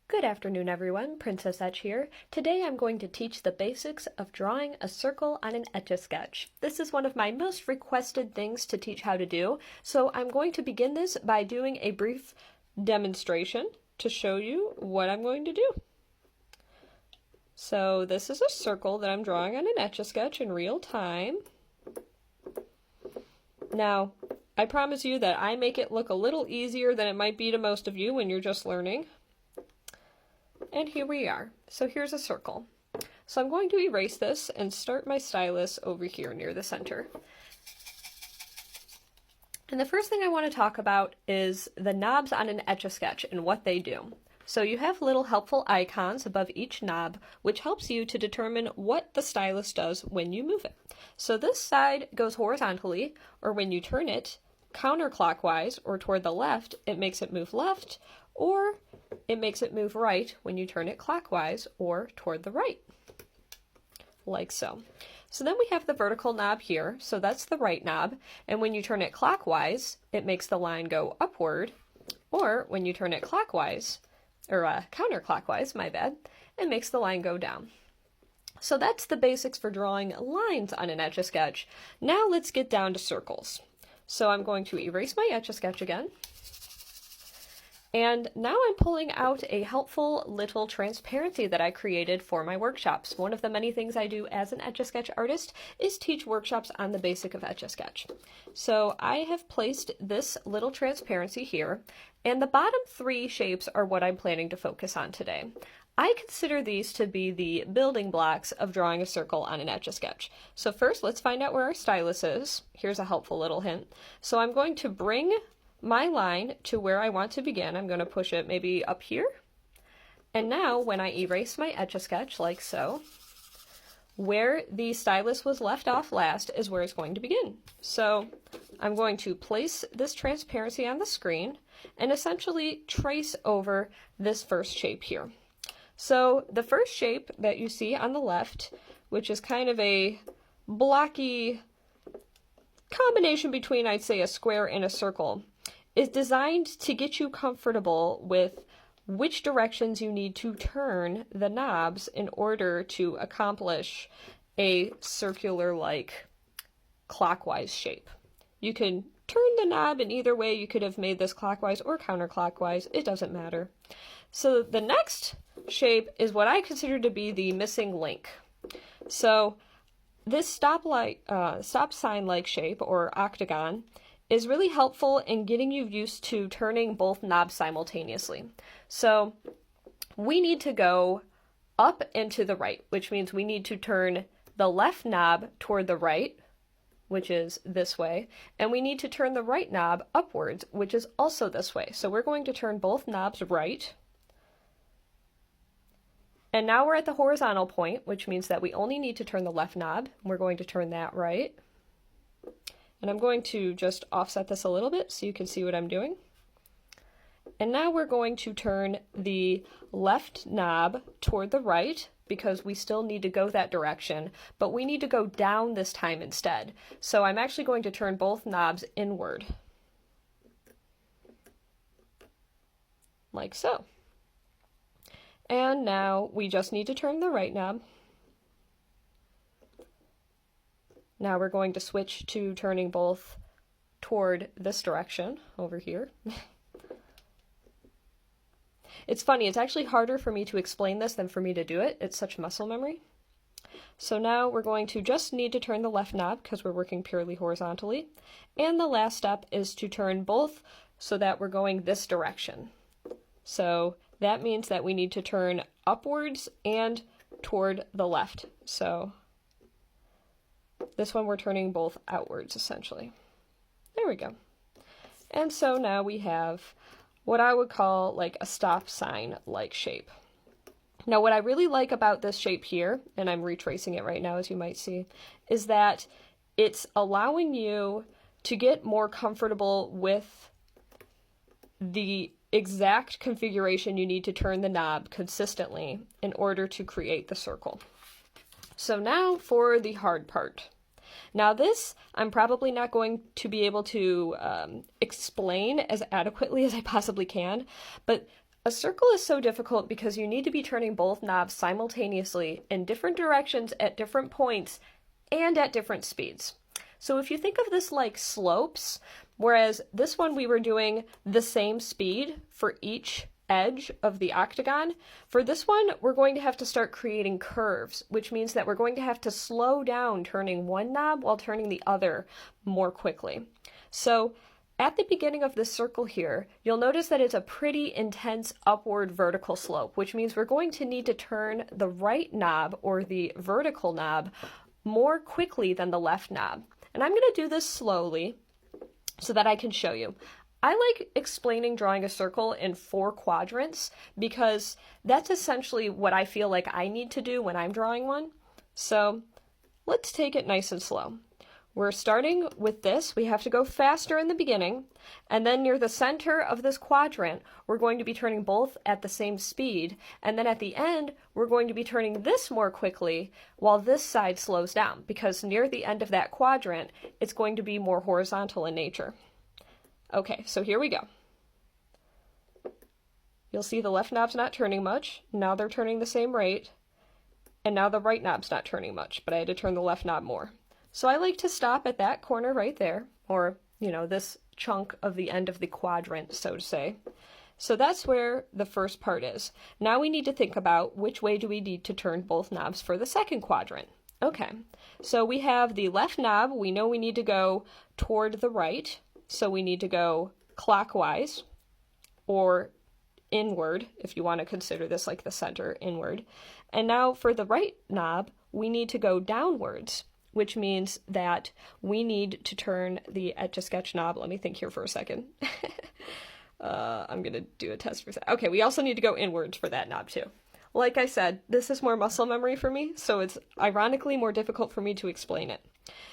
Good afternoon, everyone. Princess Etch here. Today I'm going to teach the basics of drawing a circle on an Etch-a-Sketch. This is one of my most requested things to teach how to do, so I'm going to begin this by doing a brief demonstration to show you what I'm going to do. So this is a circle that I'm drawing on an Etch-a-Sketch in real time. Now, I promise you that I make it look a little easier than it might be to most of you when you're just learning. And here we are. So here's a circle. So I'm going to erase this and start my stylus over here near the center. And the first thing I want to talk about is the knobs on an Etch-a-Sketch and what they do. So you have little helpful icons above each knob, which helps you to determine what the stylus does when you move it. So this side goes horizontally, or when you turn it counterclockwise or toward the left, it makes it move left, or it makes it move right when you turn it clockwise or toward the right, like so. So then we have the vertical knob here, so that's the right knob, and when you turn it clockwise, it makes the line go upward, or when you turn it clockwise, or counterclockwise, my bad, it makes the line go down. So that's the basics for drawing lines on an Etch-a-Sketch. Now let's get down to circles. So I'm going to erase my Etch-a-Sketch again. And now I'm pulling out a helpful little transparency that I created for my workshops. One of the many things I do as an Etch-a-Sketch artist is teach workshops on the basic of Etch-a-Sketch. So I have placed this little transparency here, and the bottom three shapes are what I'm planning to focus on today. I consider these to be the building blocks of drawing a circle on an Etch-a-Sketch. So first, let's find out where our stylus is. Here's a helpful little hint. So I'm going to bring my line to where I want to begin. I'm going to push it maybe up here. And now when I erase my Etch-a-Sketch like so, where the stylus was left off last is where it's going to begin. So I'm going to place this transparency on the screen and essentially trace over this first shape here. So the first shape that you see on the left, which is kind of a blocky combination between, I'd say, a square and a circle, is designed to get you comfortable with which directions you need to turn the knobs in order to accomplish a circular-like clockwise shape. You can turn the knob in either way. You could have made this clockwise or counterclockwise. It doesn't matter. So the next shape is what I consider to be the missing link. So this stop sign-like shape, or octagon, is really helpful in getting you used to turning both knobs simultaneously. So we need to go up and to the right, which means we need to turn the left knob toward the right, which is this way, and we need to turn the right knob upwards, which is also this way. So we're going to turn both knobs right. And now we're at the horizontal point, which means that we only need to turn the left knob. We're going to turn that right. And I'm going to just offset this a little bit so you can see what I'm doing. And now we're going to turn the left knob toward the right because we still need to go that direction, but we need to go down this time instead. So I'm actually going to turn both knobs inward, like so. And now we just need to turn the right knob. Now we're going to switch to turning both toward this direction over here. It's funny, it's actually harder for me to explain this than for me to do it. It's such muscle memory. So now we're going to just need to turn the left knob because we're working purely horizontally. And the last step is to turn both so that we're going this direction. So that means that we need to turn upwards and toward the left. So this one we're turning both outwards, essentially. There we go. And so now we have what I would call like a stop sign-like shape. Now what I really like about this shape here, and I'm retracing it right now as you might see, is that it's allowing you to get more comfortable with the exact configuration you need to turn the knob consistently in order to create the circle. So now for the hard part. Now this, I'm probably not going to be able to explain as adequately as I possibly can, but A circle is so difficult because you need to be turning both knobs simultaneously in different directions at different points and at different speeds. So if you think of this like slopes, whereas this one we were doing the same speed for each edge of the octagon, for this one we're going to have to start creating curves, which means that we're going to have to slow down turning one knob while turning the other more quickly. So at the beginning of this circle here, you'll notice that it's a pretty intense upward vertical slope, which means we're going to need to turn the right knob or the vertical knob more quickly than the left knob. And I'm going to do this slowly so that I can show you. I like explaining drawing a circle in 4 quadrants because that's essentially what I feel like I need to do when I'm drawing one. So let's take it nice and slow. We're starting with this. We have to go faster in the beginning, and then near the center of this quadrant, we're going to be turning both at the same speed, and then at the end, we're going to be turning this more quickly while this side slows down, because near the end of that quadrant, it's going to be more horizontal in nature. Okay, so here we go. You'll see the left knob's not turning much. Now they're turning the same rate, and now the right knob's not turning much, but I had to turn the left knob more. So I like to stop at that corner right there, or, you know, this chunk of the end of the quadrant, so to say. So that's where the first part is. Now we need to think about which way do we need to turn both knobs for the second quadrant. Okay, so we have the left knob. We know we need to go toward the right, so we need to go clockwise, or inward, if you want to consider this like the center, inward. And now for the right knob, we need to go downwards, which means that we need to turn the Etch-a-Sketch knob. Let me think here for a second. I'm going to do a test for that. Okay, we also need to go inwards for that knob too. Like I said, this is more muscle memory for me, so it's ironically more difficult for me to explain it.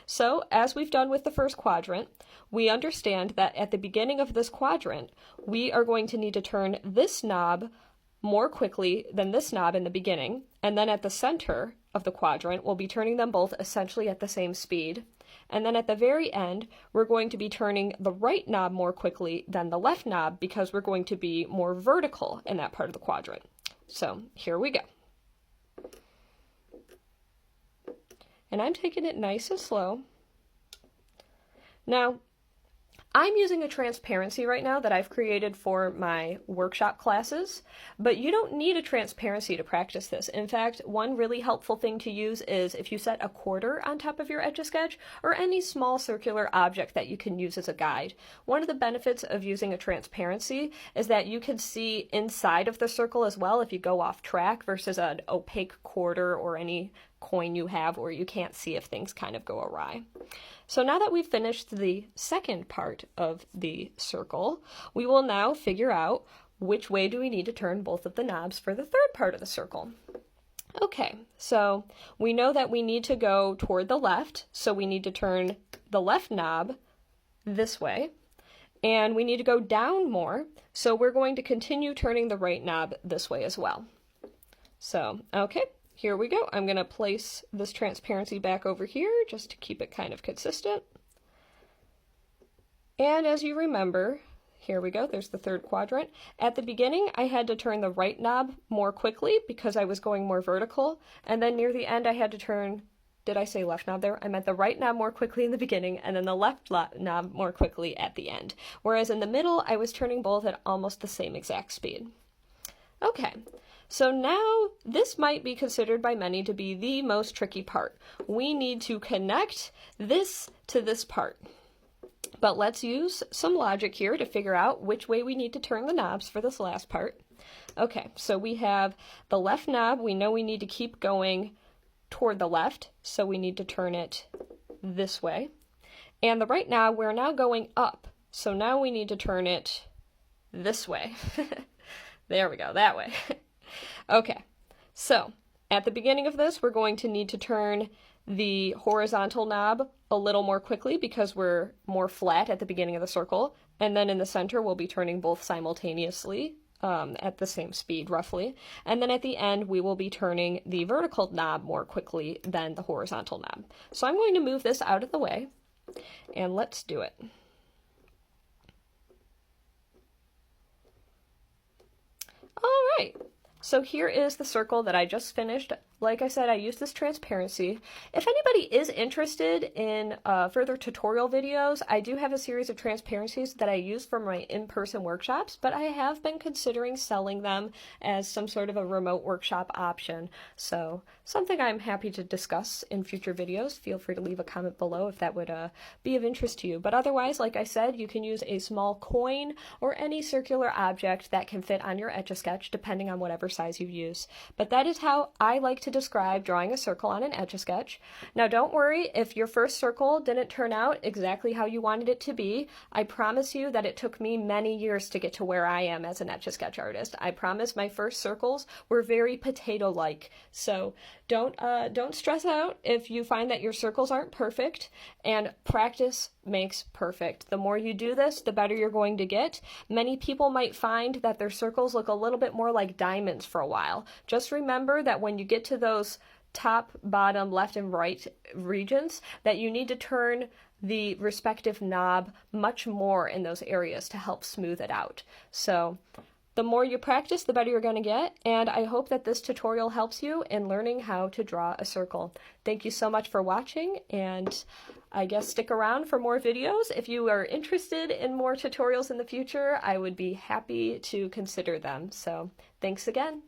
So, as we've done with the first quadrant, we understand that at the beginning of this quadrant, we are going to need to turn this knob more quickly than this knob in the beginning, and then at the center of the quadrant, we'll be turning them both essentially at the same speed. And then at the very end, we're going to be turning the right knob more quickly than the left knob because we're going to be more vertical in that part of the quadrant. So here we go. And I'm taking it nice and slow. Now, I'm using a transparency right now that I've created for my workshop classes, but you don't need a transparency to practice this. In fact, one really helpful thing to use is if you set a quarter on top of your Etch-a-Sketch or any small circular object that you can use as a guide. One of the benefits of using a transparency is that you can see inside of the circle as well if you go off track versus an opaque quarter or any coin you have where you can't see if things kind of go awry. So now that we've finished the second part of the circle, we will now figure out which way do we need to turn both of the knobs for the third part of the circle. Okay, so we know that we need to go toward the left, so we need to turn the left knob this way, and we need to go down more, so we're going to continue turning the right knob this way as well. So, okay. Here we go. I'm going to place this transparency back over here just to keep it kind of consistent. And as you remember, here we go, there's the third quadrant. At the beginning, I had to turn the right knob more quickly because I was going more vertical. And then near the end, I had to turn, did I say left knob there? I meant the right knob more quickly in the beginning and then the left knob more quickly at the end. Whereas in the middle, I was turning both at almost the same exact speed. Okay. So now this might be considered by many to be the most tricky part. We need to connect this to this part. But let's use some logic here to figure out which way we need to turn the knobs for this last part. Okay, so we have the left knob. We know we need to keep going toward the left, so we need to turn it this way. And the right knob, we're now going up, so now we need to turn it this way. There we go, that way. Okay, so at the beginning of this, we're going to need to turn the horizontal knob a little more quickly because we're more flat at the beginning of the circle. And then in the center, we'll be turning both simultaneously at the same speed, roughly. And then at the end, we will be turning the vertical knob more quickly than the horizontal knob. So I'm going to move this out of the way, and let's do it. All right. So here is the circle that I just finished. Like I said, I use this transparency. If anybody is interested in further tutorial videos, I do have a series of transparencies that I use for my in-person workshops, but I have been considering selling them as some sort of a remote workshop option. So something I'm happy to discuss in future videos. Feel free to leave a comment below if that would be of interest to you. But otherwise, like I said, you can use a small coin or any circular object that can fit on your Etch-a-Sketch, depending on whatever size you use. But that is how I like to describe drawing a circle on an Etch-a-Sketch. Now don't worry if your first circle didn't turn out exactly how you wanted it to be. I promise you that it took me many years to get to where I am as an Etch-a-Sketch artist. I promise my first circles were very potato-like. So don't stress out if you find that your circles aren't perfect, and practice makes perfect. The more you do this, the better you're going to get. Many people might find that their circles look a little bit more like diamonds for a while. Just remember that when you get to those top, bottom, left, and right regions, that you need to turn the respective knob much more in those areas to help smooth it out. So the more you practice, the better you're going to get, and I hope that this tutorial helps you in learning how to draw a circle. Thank you so much for watching, and I guess stick around for more videos. If you are interested in more tutorials in the future, I would be happy to consider them. So thanks again.